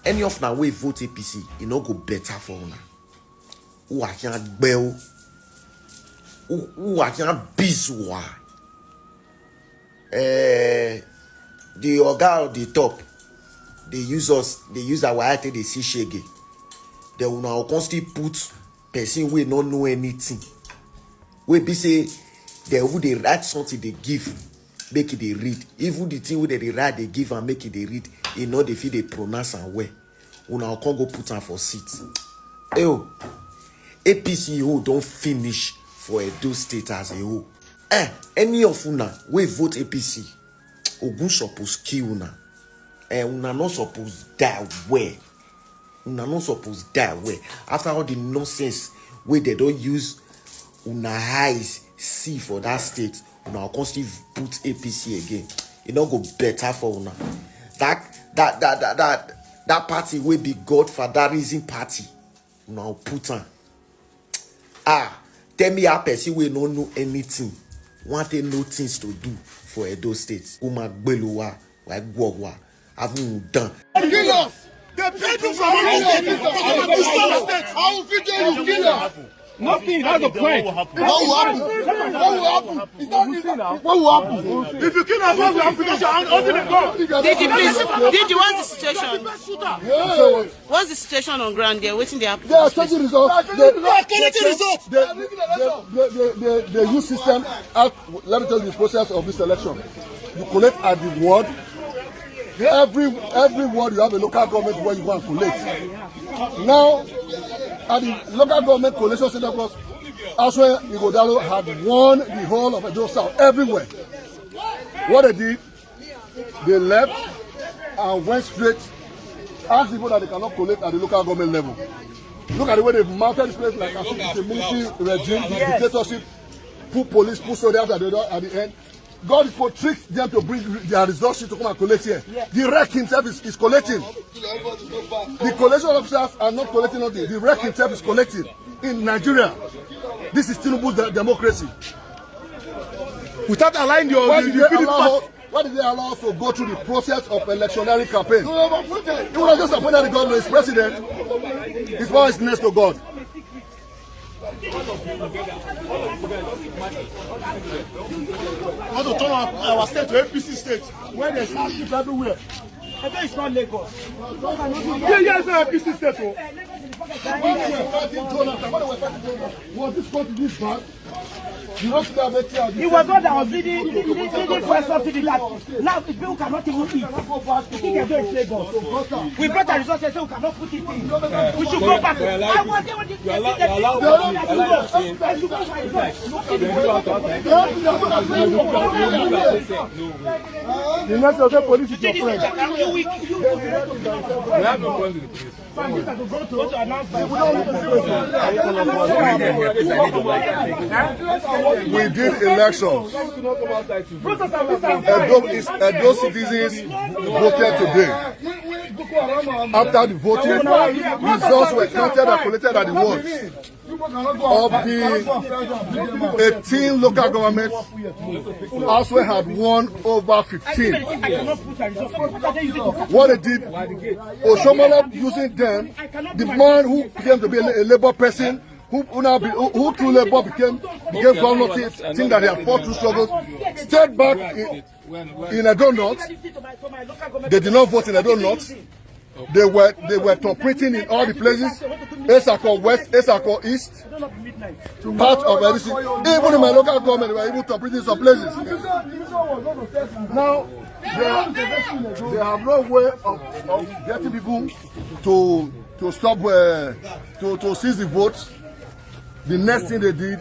Any of now we vote APC, it no go better for una. Who I can't bell, who I can't bizwa. The oga at the top, they use our head they see shege. They will now constantly put person we not know anything. We be say they would they write something they give, make it they read. Even the thing where they write they give and make it they read, you know they feel they pronounce and way. We now can't go put them for seats. Eyo, APC who don't finish for Edo State as a whole. Any of una we vote APC, Ogun suppose kill una. Una not supposed die where. Una not supposed die where. After all the nonsense where they don't use una eyes see for that state, una constantly put APC again. It don't go better for una. That party will be Godfatherism party. Una put on. Tell me how person will not know anything. Want to know things to do for Edo State. Uma Beluwa, like Gwagwa. Haven't done. Kill us! They paid you from the state. How will fit you kill us? Nothing, that's the point. What will happen? What will happen? If you kill us, what will happen? Did you want the situation? What's the situation on ground there? Waiting there. They are changing results. They use system. Let me tell you the process of this election. You collect at the ward. Every ward you have a local government where you want to collect. Now, at the local government collation center plus, elsewhere, Igodalo had won the whole of Edo South everywhere. What they did, they left and went straight, asked people that they cannot collect at the local government level. Look at the way they've mounted this place like it's a military regime, the dictatorship, put police, put soldiers at the end. God is for tricks them to bring their resources to come and collect here. Yeah. The wreck himself is collecting. The collection officers are not collecting nothing. The wreck himself is collecting in Nigeria. This is Tinubu's democracy. Without allowing why did they allow us to go through the process of electionary campaign? He would have just appointed the governor as president. His power is next to God. Want to turn our state to APC state where there's people everywhere. I think it's not Lagos. Yeah, it's not APC state. When we were fighting Jonathan, was this country this bad? It was not that was leading for a subsidy that now the people cannot even eat. We think they're going to Lagos. We brought a resources so we cannot put it in. We should go back. I want the next of the police is your friend. We have no point in the police. We did elections. Edo citizens voted today. After the voting, results were counted and collected at the wards. Of the 18 local governments, also had won over 15. What they did, Oshomola using them, the man who became to be a Labour person, who through Labour became governor, think that they have fought through struggles, stayed back in Edo North. They did not vote in Edo North. They were operating in all the places, Esako West, Esako East, part of everything. Even in my local government, they were able to operate in some places. Now, they have no way of getting people to stop, to seize the votes. The next thing they did,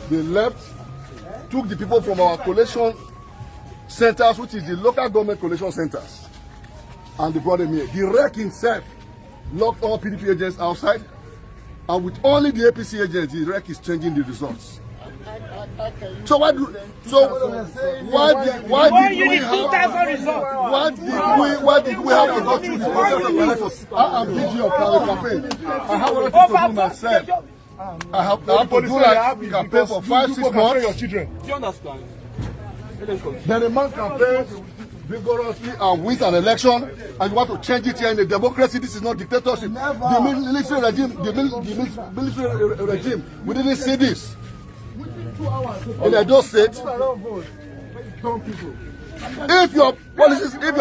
they left, took the people from our collation centers, which is the local government collation centers, and they brought them here. The wreck himself locked all PDP agents outside, and with only the APC agents, the wreck is changing the results. So why did we have to go through the process of elections? I am DG of our campaign. I have nothing to do myself. I have to do like campaign for 5-6 months. Do you understand? Then a man campaigns. vigorously and wins an election, and you want to change it here in a democracy. This is not dictatorship. Never. The military regime, we didn't see this. In Edo State, if your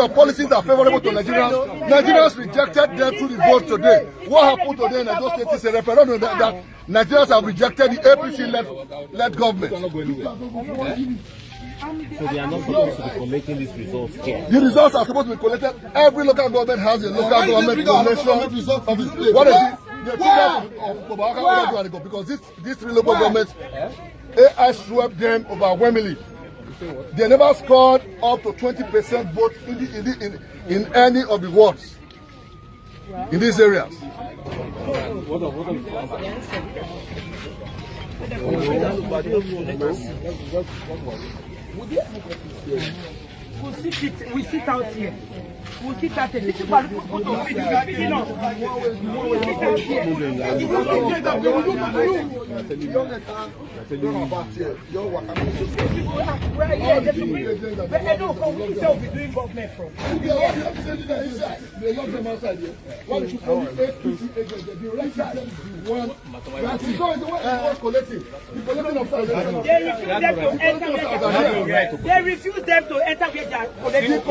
policies are favorable to Nigerians rejected them through the vote today. What happened today in Edo State is a referendum that Nigerians have rejected the APC-led government. So they are not supposed to be collecting these results here. The results are supposed to be collected. Every local government has a local government donation of the state. What is it? They took that of Kobaka because these three local governments, AI swept them overwhelmingly. They never scored up to 20% vote in any of the wards in these areas. We sit out here. We sit out here. These people are going to feed us. We sit out here. They refuse them to enter where they are collecting.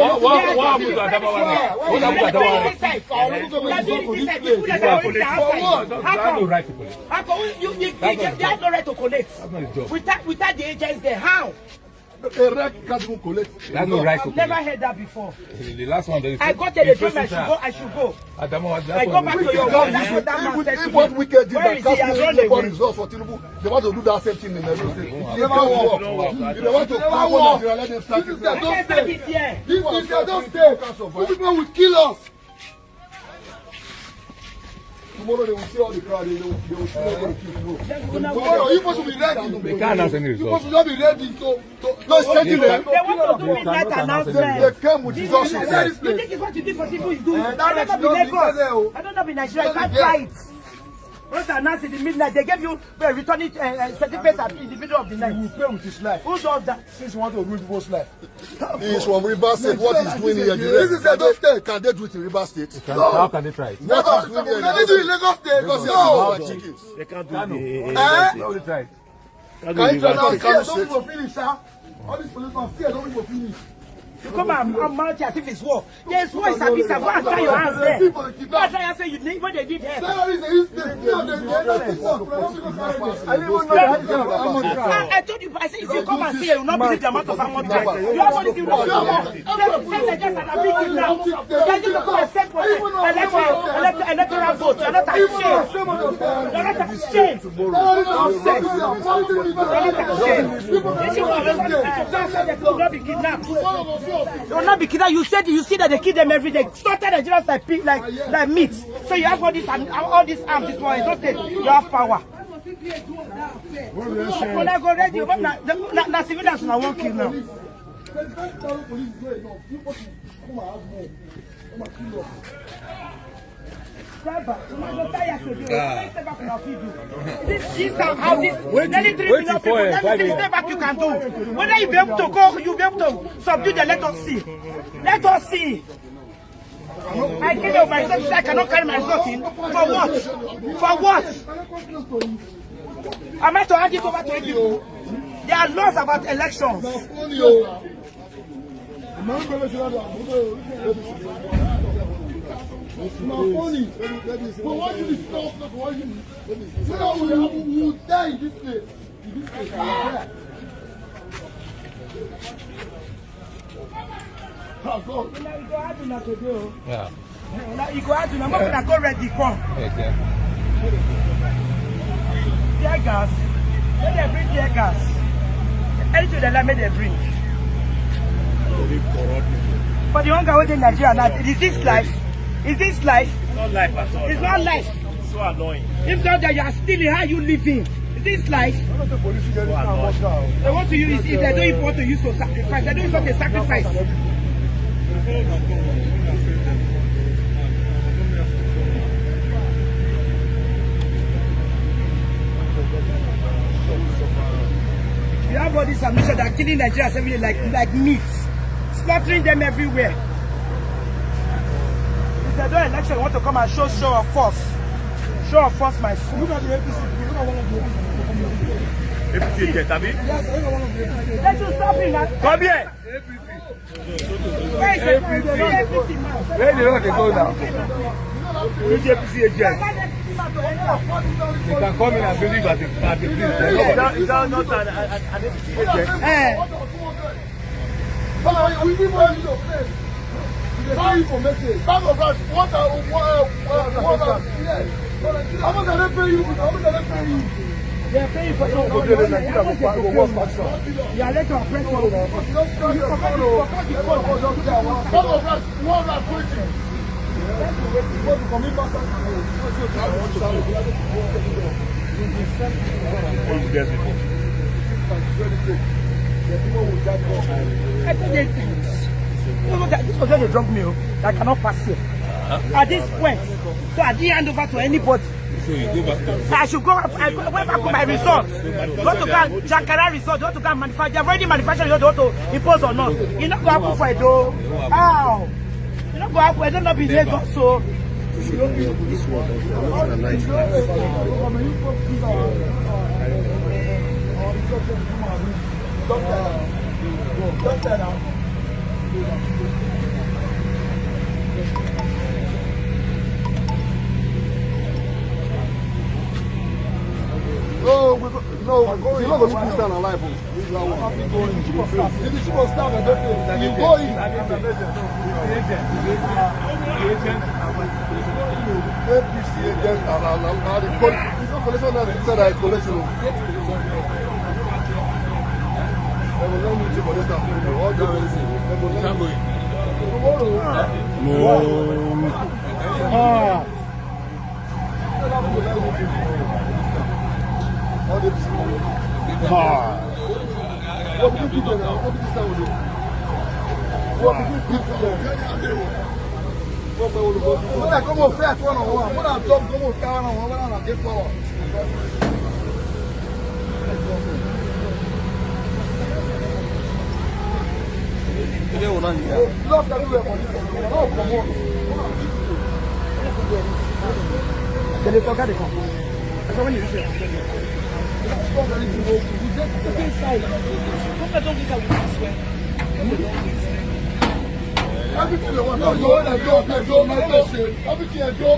How come you they have no right to collect? Without the agents there, how? A rec can't even collect. That's no right to I've never heard that before. The last one. I got telephone, I should go. I go back to your work. That's what that man said to me. What wicked did that Where is he? I've run away. results for Tinubu? They want to do that same thing in Edo State. If they want to power Nigeria, let them start it. I can't start it here. This is Edo State. People will kill us. Tomorrow they will see all the crowd. They will still not going to kill you. Tomorrow, you supposed to be ready. They can't announce any You results. supposed to not be ready. No, it's changing them. They want to do midnight announcement. They came with results. You think it's what you do for people you do? I don't know be Lagos. I don't know be Nigeria. You can't try it. Once they announce in the midnight, they gave you returning certificates in the middle of the night. He will pay with his life. Who does that? Since you want to ruin people's life. He is from Rivers State. What he's doing here? This is Edo State. Can they do it in Rivers State? How can they try it? What he's doing here? Can they do it in Lagos State? Because he No. has chickens. They can't do it. No, they try it. Can you try to Now, the see, don't State? people finish, sir. All these policemen, see, don't people finish. You come and mount as if it's war. Yes, war is a bit. Go and try your hands there. Go and try and say you need what they did here. Terrorists, they use this. No, they don't I told you, I said if you come and see, you will not believe the amount of amount. You have only you know. They just had a big deal now. They just come and set for electoral vote. You're not ashamed. You're not ashamed. You're not be kidnapped. They will not be kidnapped. You said you see that they kill them every day. Slaughtered Nigerians like pig, like meat. So you have all these arms. This one, don't say you have power. When I go ready, na civilians na won't kill now. This time, how this nearly 3 million people, let me see the step back you can do. Whether you be able to go, you be able to subdue them, let us see. Let us see. I came out myself, I cannot carry my result in. For what? For what? Am I to hand it over to you? There are laws about elections. It's not funny. But why do you stop? Why do you? So that we will die in this place. In this place, we will die. Oh God. Yeah. You go out to the mouth and go ready, come. Tear gas. When they bring tear gas, anything they like, they bring. For the hunger within Nigeria now, is this life? Is this life? It's not life at all. It's not life. It's so annoying. If not that you are stealing, how you living? Is this life? They want to use it. They don't even want to use for sacrifice. They don't use for the sacrifice. You have all this ammunition that are killing Nigerians every day like meat. slaughtering them everywhere. If they do election, want to come and show of force. Show of force, my friend. Look at the APC. Look at one of the APC. APC again, Tabi? Yes, let you stop him. Come here. Where is the APC man? Where do you want to go now? Who's the APC agent? They can come in and believe at the place. Is that not an APC agent? We give you your place. How you for message? Back of us, what yes. How much are they paying you? How much are they paying you? They are paying for your money. You are let to oppress one. Back of us, 120. This was just a drug meal that cannot pass here. At this point, so I didn't hand over to anybody. So you go back to I should go up. I went back to my resort. Go to Jankara resort. Go to go manufacture. They have already manufactured. You don't want to impose on us. You not go up for it though. How? You not go up. I don't know be Lagos. So. This one, nice. No, you're not going to stand alive. If you stand and you go in. APC agents are the it's not collection that they said I collection. They will let me to collect that for you. All the way. All the what did you do now? What did you start with? What did you do for them? When I come on fair one-on-one, when I talk, come on fair one-on-one, when I get power. Today we're not here. Love that you have on this one. No, come on. Can you talk at the company? That's when you say. Everything you want to go and go, everything you go.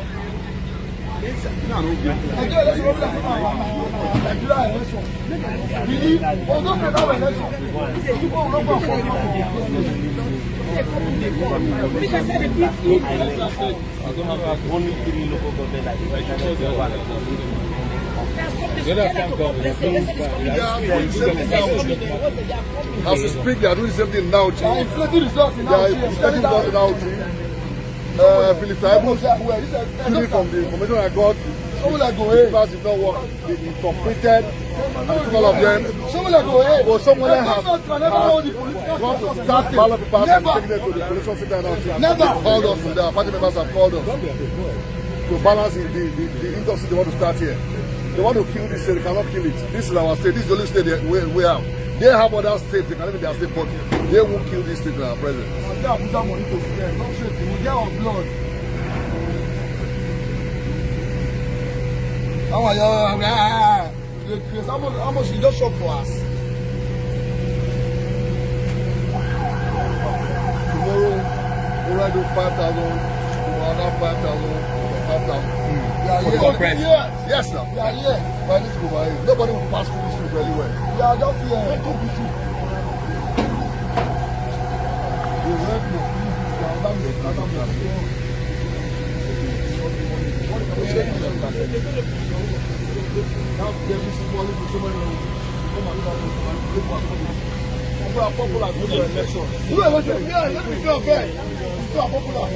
As we speak, they are doing the same thing now. They are inflating results now. Philip Saibus, from the information I got, because it not work, they completed, and all of them. But someone has gone to start ballot papers and taking them to the election center now. They called us, the party members have called us to balance the industry they want to start here. They want to kill this state, they cannot kill it. This is our state, this is the only state we have. They have other states, they can live in their state, but they won't kill this state in our presence. How much you just shop for us? Tomorrow, we'll do 5,000, another 5,000, 5,000. Yes, sir. But this over here, nobody will pass through this street very well. Yeah, just here. Popular election. Yeah, let me feel fair. You are popular.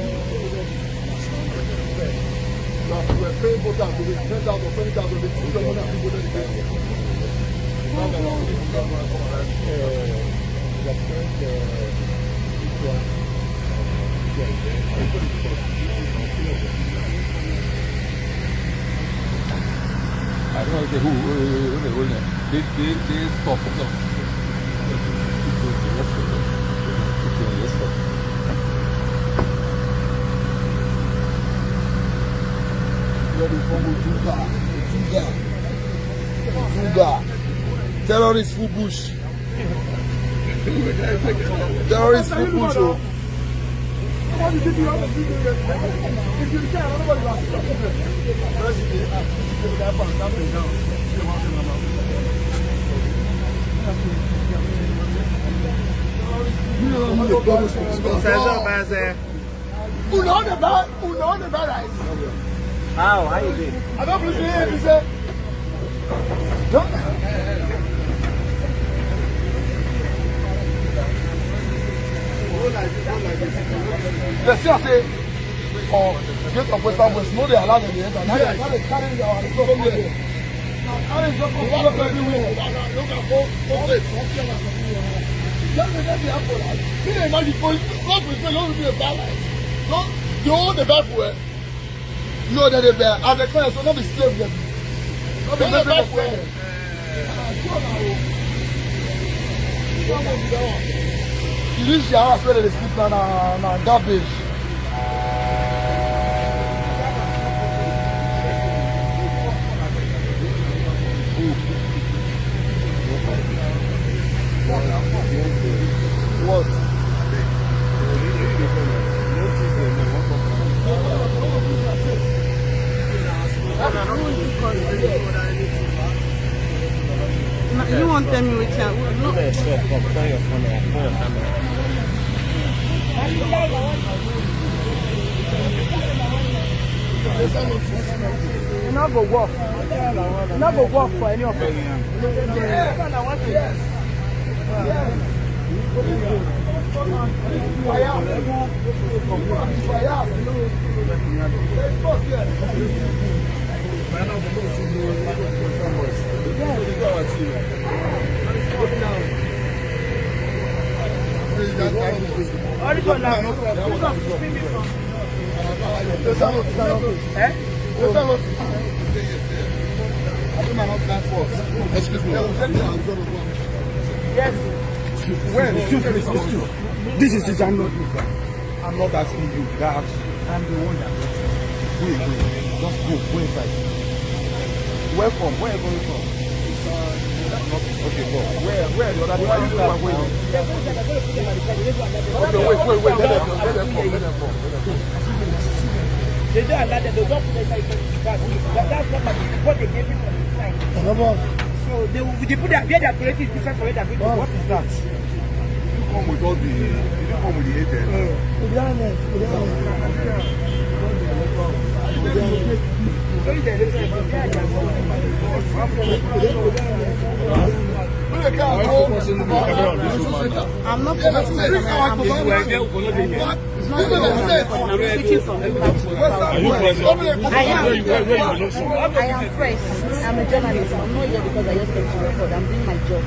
We are paying voters to be 10,000, 20,000, they put them on that people that they I don't know who they stop them. Terrorist full bush. Terrorist full bush. Oh. How you doing? I don't believe it. He said, the say, oh, get of Western West, no, they allow them to enter. Now they carry our stuff everywhere. Carry stuff everywhere. Look at both sides. Just let the apple. You know, imagine, God will spend long to be a bad life. No, you own the bad for it. No, that they bear. As a client, so not be slave them. Not be bad for it. You reach your house where they sleep na garbage. What? You won't tell me which one. No. You're not going to work. You're not going to work for any of them. Yes. Excuse me. Yes. When? Excuse me. This is his I'm not asking you. That I'm the one that wait. Just go inside. Where from? Where are you going from? Okay, go. Where the other one? Okay, wait. Let them come. They don't allow them. They don't put them inside. That's not what they gave me from inside. So they put their priority is different for it. What is that? You come with all the. You come with the agent. I'm not going to I'm switching from local to power. I am fresh. I'm a journalist. I'm not here because I just came to record. I'm doing my job.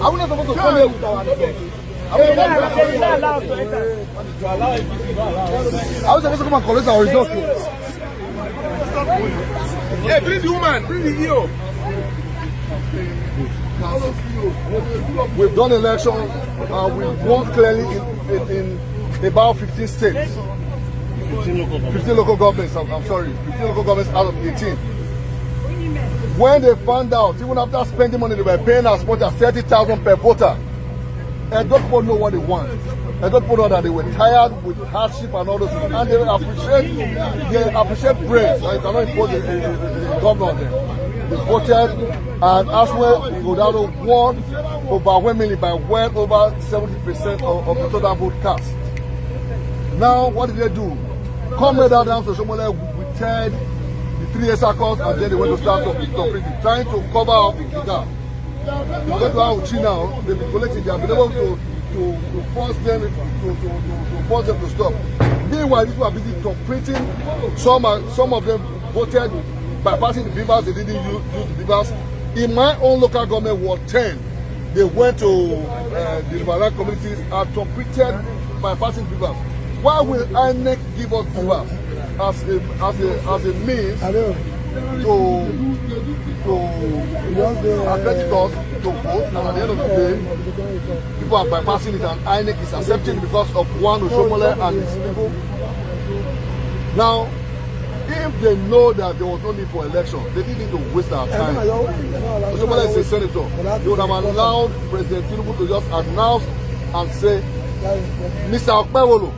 I'm not supposed to come here with our I was supposed to come and collect our results. Hey, bring the woman, bring the EO. We've done election. We've won clearly in about 15 states. 15 local governments. I'm sorry, 15 local governments out of 18. When they found out, even after spending money, they were paying as much as 30,000 per voter. And don't people know what they want. And don't people know that they were tired with hardship and all those things. And they appreciate brains. I cannot impose the governor on them. They voted, and as well, Godado won overwhelmingly by well over 70% of the total vote cast. Now, what did they do? Come right down to Shomole with Ted, the 3 year circles, and then they went to start trying to cover up the gap. They went to Auchi now, they've been collecting, they have been able to force them to stop. Meanwhile, these people are busy completing. Some of them voted by passing the beavers, they didn't use the beavers. In my own local government, Ward 10, they went to the Riverland communities and completed by passing beavers. Why will INEC give us beavers? as a means to accredit us to vote, and at the end of the day, people are bypassing it, and INEC is accepting because of one Oshomole and his people. Now, if they know that there was no need for election, they didn't need to waste our time. Oshomole is a senator. They would have allowed President Tinubu to just announce and say, Mr. Okpewolo,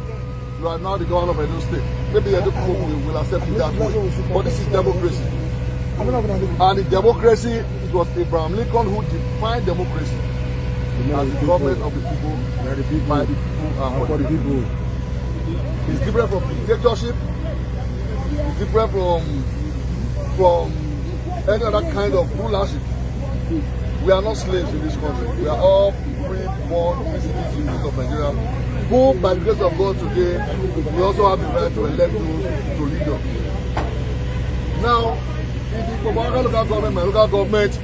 you are now the governor of Edo State. Maybe the people will accept it that way. But this is democracy. And in democracy, it was Abraham Lincoln who defined democracy as the government of the people, by the people, and for the people. It's different from dictatorship. It's different from any other kind of rulership. We are not slaves in this country. We are all free-born citizens of Nigeria, who, by the grace of God today, we also have the right to elect those to lead us. Now, in the local government, my local government,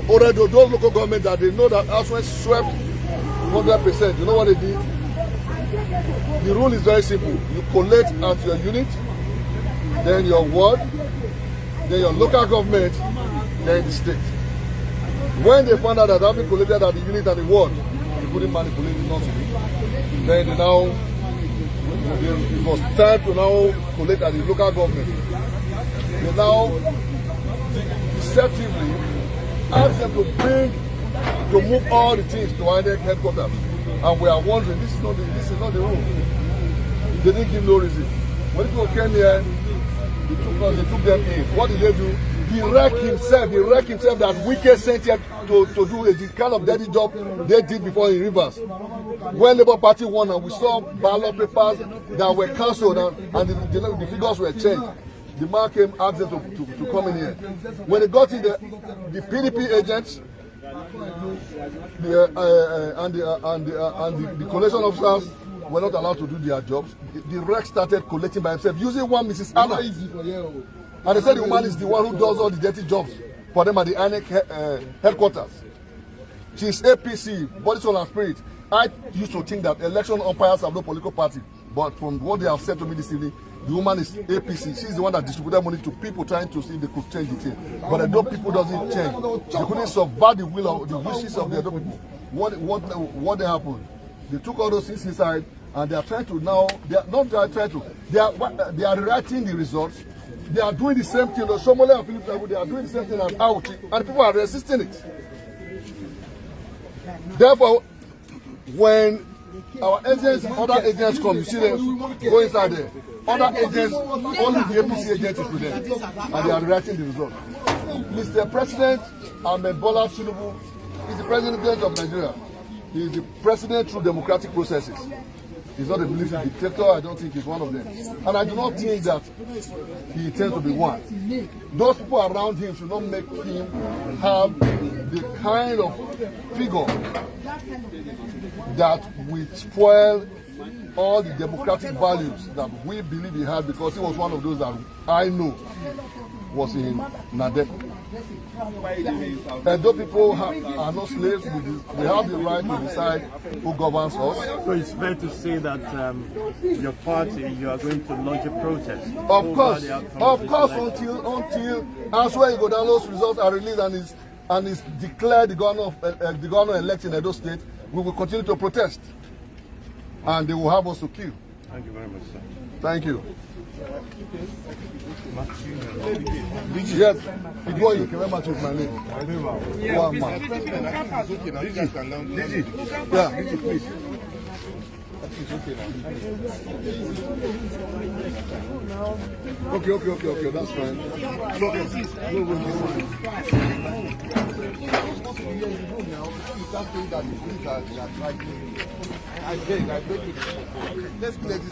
already those local government that they know that elsewhere swept 100%. You know what they did? The rule is very simple. You collect at your unit, then your ward, then your local government, then the state. When they found out that having collected at the unit and the ward, they couldn't manipulate it, nothing. Then they now, it was time to now collect at the local government. They now deceptively ask them to move all the things to INEC headquarters. And we are wondering, this is not the rule. They didn't give no reason. When people came here, they took them in. What did they do? He wrecked himself that Wike sent here to do the kind of dirty job they did before in Rivers. When Labour Party won and we saw ballot papers that were cancelled and the figures were changed, the man came, asked them to come in here. When they got in, the PDP agents and the collation officers were not allowed to do their jobs. The wreck started collecting by himself using one Mrs. Anna. And they said the woman is the one who does all the dirty jobs for them at the INEC headquarters. She's APC, body, soul, and spirit. I used to think that election umpires have no political party. But from what they have said to me this evening, the woman is APC. She's the one that distributed money to people trying to see if they could change the thing. But the Edo people doesn't change. They couldn't subvert the will of the wishes of the Edo people. What happened? They took all those things inside and they are trying to now, they are rewriting the results. They are doing the same thing. Shomole and Philip Tabu, they are doing the same thing as Auchi, and people are resisting it. Therefore, when our agents, other agents come, you see them go inside there. Other agents, only the APC agents is with them, and they are rewriting the results. Mr. President Ahmed Bola Tinubu is the president of Nigeria. He is the president through democratic processes. He's not a militant dictator. I don't think he's one of them. And I do not think that he intends to be one. Those people around him should not make him have the kind of figure that will spoil all the democratic values that we believe he had, because he was one of those that I know was in Nadek. And those people are not slaves. We have the right to decide who governs us. So it's fair to say that your party, you are going to launch a protest. Of course, until as well you go down, those results are released and is declared the governor elect in Edo State, we will continue to protest, and they will have us to kill. Thank you very much, sir. Thank you. Yes, Igboyi, you can remember my name. One man. Yeah, please. Okay, that's fine. Let's play this.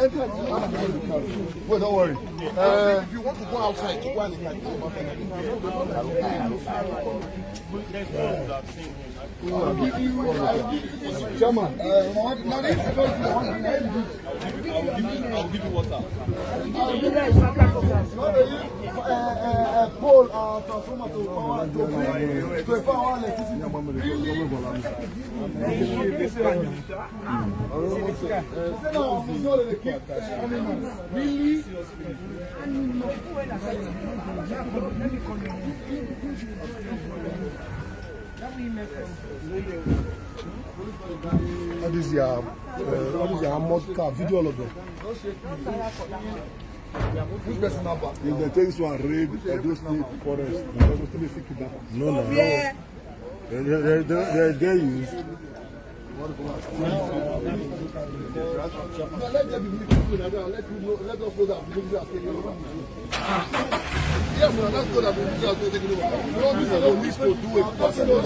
Well, don't worry. If you want to go outside, go and Chairman, I'll give you water. Paul transformer to power to power electricity. Really? What is your armored car? Video all of them. Which person number? If they take this one, raid those state forest, they will still be sick that. No. They use. Let them be let us know that we are taking over. Yes, let's go that we are taking over. We to do a personal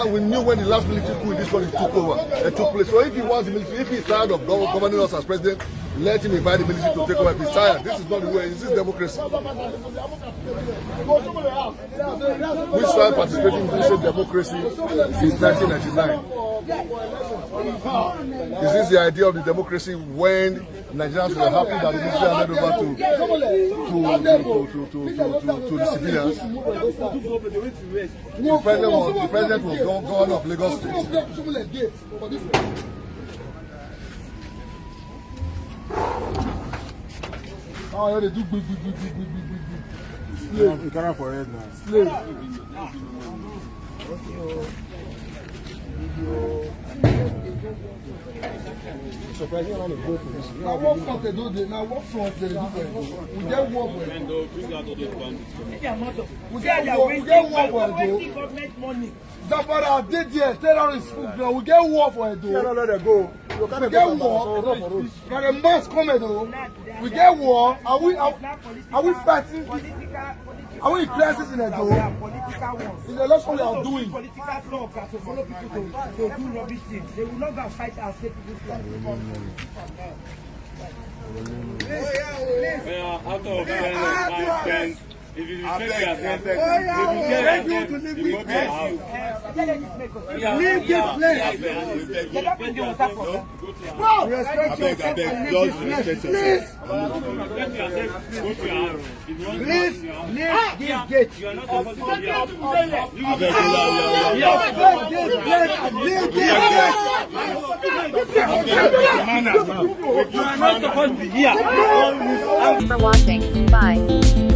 we knew when the last military coup in this country took place. So if he wants the military, if he's tired of governing us as president, let him invite the military to take over if he's tired. This is not the way. This is democracy. We started participating in this democracy since 1999. Is this the idea of the democracy when Nigerians were happy that the military handed over to the civilians? The president was governor of Lagos State. Oh, they do big. Slave. You can't for head now. Slave. Surprising how they go for this. Now what front they do? Now what front they do? We get war for it. We get war for it. Government money. Zapara did there. Terrorists. We get war for it. We get war. Now the mass coming though. We get war. Are we fighting? Are we in crisis in the door? In the election we are doing. Political clubs that to follow people to do rubbish things. They will not go and fight and save people's lives. Out of friends, if you check your sentence, they will tell you to leave this place. Respect yourself and leave this place. Please leave this gate. You are not supposed to be here. Thanks for watching. Bye.